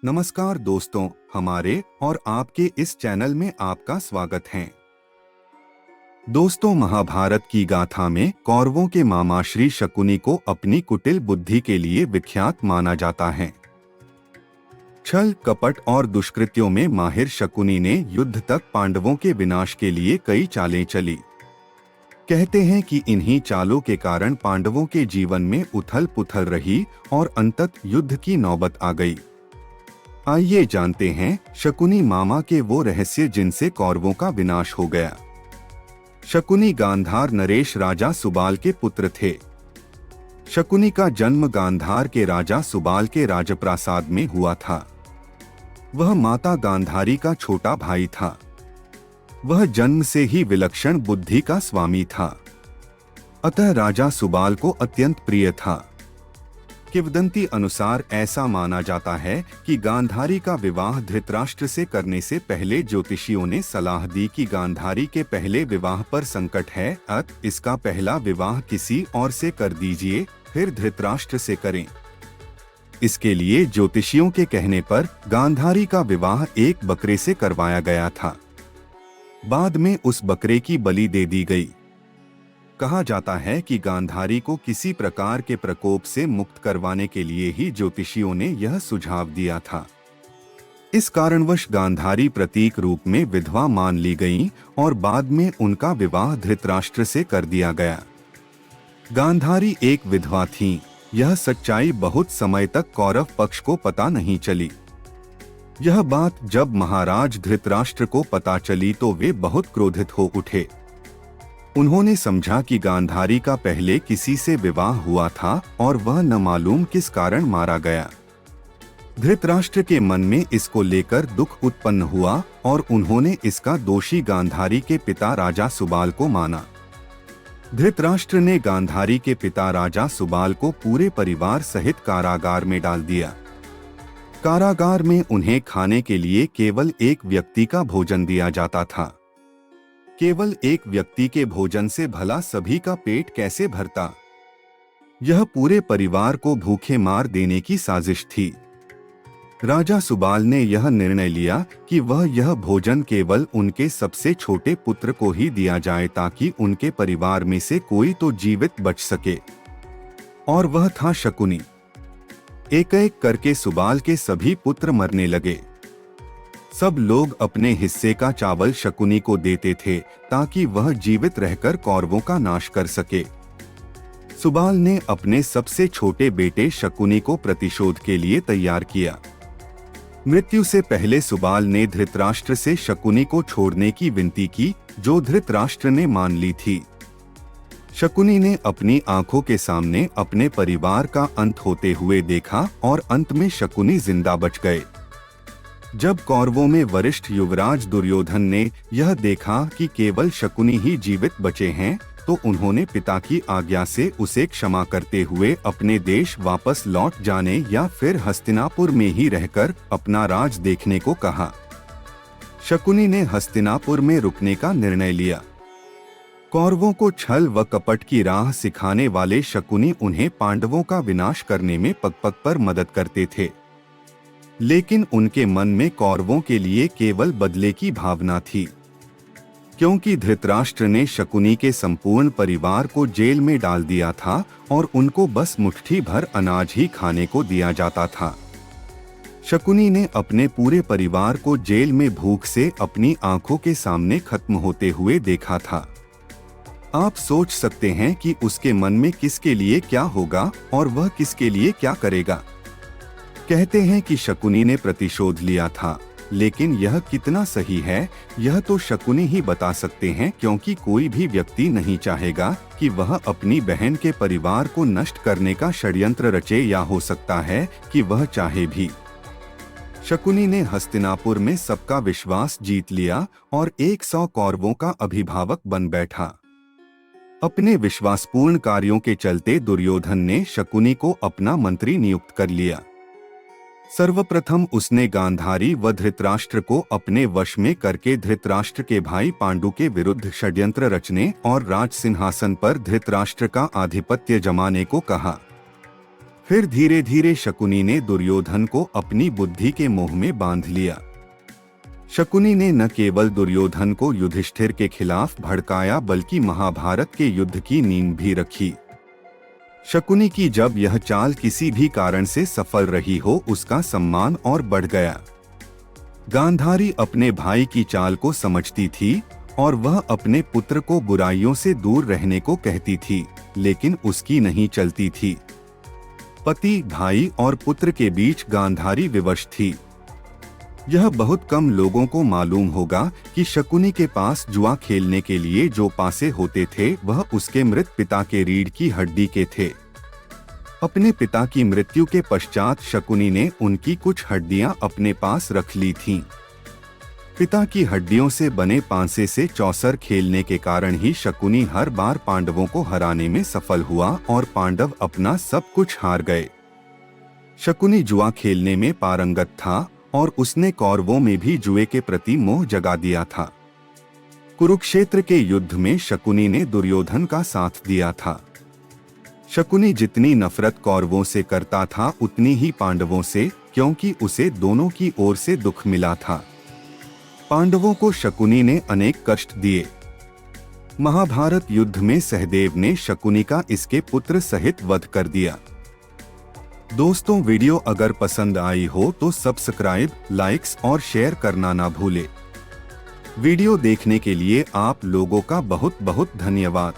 नमस्कार दोस्तों, हमारे और आपके इस चैनल में आपका स्वागत है। दोस्तों, महाभारत की गाथा में कौरवों के मामा श्री शकुनी को अपनी कुटिल बुद्धि के लिए विख्यात माना जाता है। छल, कपट और दुष्कृत्यों में माहिर शकुनी ने युद्ध तक पांडवों के विनाश के लिए कई चालें चली। कहते हैं कि इन्हीं चालों के कारण पांडवों के जीवन में उथल पुथल रही और अंततः युद्ध की नौबत आ गई। आइए जानते हैं शकुनी मामा के वो रहस्य जिनसे कौरवों का विनाश हो गया। शकुनी गांधार नरेश राजा सुबाल के पुत्र थे। शकुनी का जन्म गांधार के राजा सुबाल के राजप्रासाद में हुआ था। वह माता गांधारी का छोटा भाई था। वह जन्म से ही विलक्षण बुद्धि का स्वामी था, अतः राजा सुबाल को अत्यंत प्रिय था। किंवदंती अनुसार ऐसा माना जाता है कि गांधारी का विवाह धृतराष्ट्र से करने से पहले ज्योतिषियों ने सलाह दी कि गांधारी के पहले विवाह पर संकट है, अतः इसका पहला विवाह किसी और से कर दीजिए, फिर धृतराष्ट्र से करें। इसके लिए ज्योतिषियों के कहने पर गांधारी का विवाह एक बकरे से करवाया गया था। बाद में उस बकरे की बलि दे दी गई। कहा जाता है कि गांधारी को किसी प्रकार के प्रकोप से मुक्त करवाने के लिए ही ज्योतिषियों ने यह सुझाव दिया था। इस कारणवश गांधारी प्रतीक रूप में विधवा मान ली गईं और बाद में उनका विवाह धृतराष्ट्र से कर दिया गया। गांधारी एक विधवा थीं, यह सच्चाई बहुत समय तक कौरव पक्ष को पता नहीं चली। यह बात जब महाराज धृतराष्ट्र को पता चली तो वे बहुत क्रोधित हो उठे। उन्होंने समझा कि गांधारी का पहले किसी से विवाह हुआ था और वह न मालूम किस कारण मारा गया। धृतराष्ट्र के मन में इसको लेकर दुख उत्पन्न हुआ और उन्होंने इसका दोषी गांधारी के पिता राजा सुबाल को माना। धृतराष्ट्र ने गांधारी के पिता राजा सुबाल को पूरे परिवार सहित कारागार में डाल दिया। कारागार में उन्हें खाने के लिए केवल एक व्यक्ति का भोजन दिया जाता था। केवल एक व्यक्ति के भोजन से भला सभी का पेट कैसे भरता? यह पूरे परिवार को भूखे मार देने की साजिश थी। राजा सुबाल ने यह निर्णय लिया कि वह यह भोजन केवल उनके सबसे छोटे पुत्र को ही दिया जाए ताकि उनके परिवार में से कोई तो जीवित बच सके, और वह था शकुनी। एक एक करके सुबाल के सभी पुत्र मरने लगे। सब लोग अपने हिस्से का चावल शकुनी को देते थे ताकि वह जीवित रहकर कौरवों का नाश कर सके। सुबाल ने अपने सबसे छोटे बेटे शकुनी को प्रतिशोध के लिए तैयार किया। मृत्यु से पहले सुबाल ने धृतराष्ट्र से शकुनी को छोड़ने की विनती की, जो धृतराष्ट्र ने मान ली थी। शकुनी ने अपनी आंखों के सामने अपने परिवार का अंत होते हुए देखा और अंत में शकुनी जिंदा बच गए। जब कौरवों में वरिष्ठ युवराज दुर्योधन ने यह देखा कि केवल शकुनी ही जीवित बचे हैं, तो उन्होंने पिता की आज्ञा से उसे क्षमा करते हुए अपने देश वापस लौट जाने या फिर हस्तिनापुर में ही रहकर अपना राज देखने को कहा। शकुनी ने हस्तिनापुर में रुकने का निर्णय लिया। कौरवों को छल व कपट की राह सिखाने वाले शकुनी उन्हें पांडवों का विनाश करने में पग पग पर मदद करते थे, लेकिन उनके मन में कौरवों के लिए केवल बदले की भावना थी। क्योंकि धृतराष्ट्र ने शकुनी के संपूर्ण परिवार को जेल में डाल दिया था और उनको बस मुट्ठी भर अनाज ही खाने को दिया जाता था। शकुनी ने अपने पूरे परिवार को जेल में भूख से अपनी आंखों के सामने खत्म होते हुए देखा था। आप सोच सकते हैं कि उसके मन में किसके लिए क्या होगा और वह किसके लिए क्या करेगा। कहते हैं कि शकुनी ने प्रतिशोध लिया था, लेकिन यह कितना सही है यह तो शकुनी ही बता सकते हैं, क्योंकि कोई भी व्यक्ति नहीं चाहेगा कि वह अपनी बहन के परिवार को नष्ट करने का षड्यंत्र रचे, या हो सकता है कि वह चाहे भी। शकुनी ने हस्तिनापुर में सबका विश्वास जीत लिया और 100 कौरवों का अभिभावक बन बैठा। अपने विश्वासपूर्ण कार्यों के चलते दुर्योधन ने शकुनी को अपना मंत्री नियुक्त कर लिया। सर्वप्रथम उसने गांधारी व धृतराष्ट्र को अपने वश में करके धृतराष्ट्र के भाई पांडु के विरुद्ध षड्यंत्र रचने और राज सिंहासन पर धृतराष्ट्र का आधिपत्य जमाने को कहा। फिर धीरे धीरे शकुनी ने दुर्योधन को अपनी बुद्धि के मोह में बांध लिया। शकुनी ने न केवल दुर्योधन को युधिष्ठिर के खिलाफ भड़काया बल्कि महाभारत के युद्ध की नींव भी रखी। शकुनी की जब यह चाल किसी भी कारण से सफल रही हो, उसका सम्मान और बढ़ गया। गांधारी अपने भाई की चाल को समझती थी और वह अपने पुत्र को बुराइयों से दूर रहने को कहती थी, लेकिन उसकी नहीं चलती थी। पति, भाई और पुत्र के बीच गांधारी विवश थी। यह बहुत कम लोगों को मालूम होगा कि शकुनी के पास जुआ खेलने के लिए जो पासे होते थे वह उसके मृत पिता के रीढ़ की हड्डी के थे। अपने पिता की मृत्यु के पश्चात शकुनी ने उनकी कुछ हड्डियां अपने पास रख ली थीं। पिता की हड्डियों से बने पांसे से चौसर खेलने के कारण ही शकुनी हर बार पांडवों को हराने में सफल हुआ और पांडव अपना सब कुछ हार गए। शकुनी जुआ खेलने में पारंगत था और उसने कौरवों में भी जुए के प्रति मोह जगा दिया था। कुरुक्षेत्र के युद्ध में शकुनी ने दुर्योधन का साथ दिया था। शकुनी जितनी नफरत कौरवों से करता था उतनी ही पांडवों से, क्योंकि उसे दोनों की ओर से दुख मिला था। पांडवों को शकुनी ने अनेक कष्ट दिए। महाभारत युद्ध में सहदेव ने शकुनी का इसके पुत्र सहित वध कर दिया। दोस्तों, वीडियो अगर पसंद आई हो तो सब्सक्राइब, लाइक्स और शेयर करना ना भूले। वीडियो देखने के लिए आप लोगों का बहुत बहुत धन्यवाद।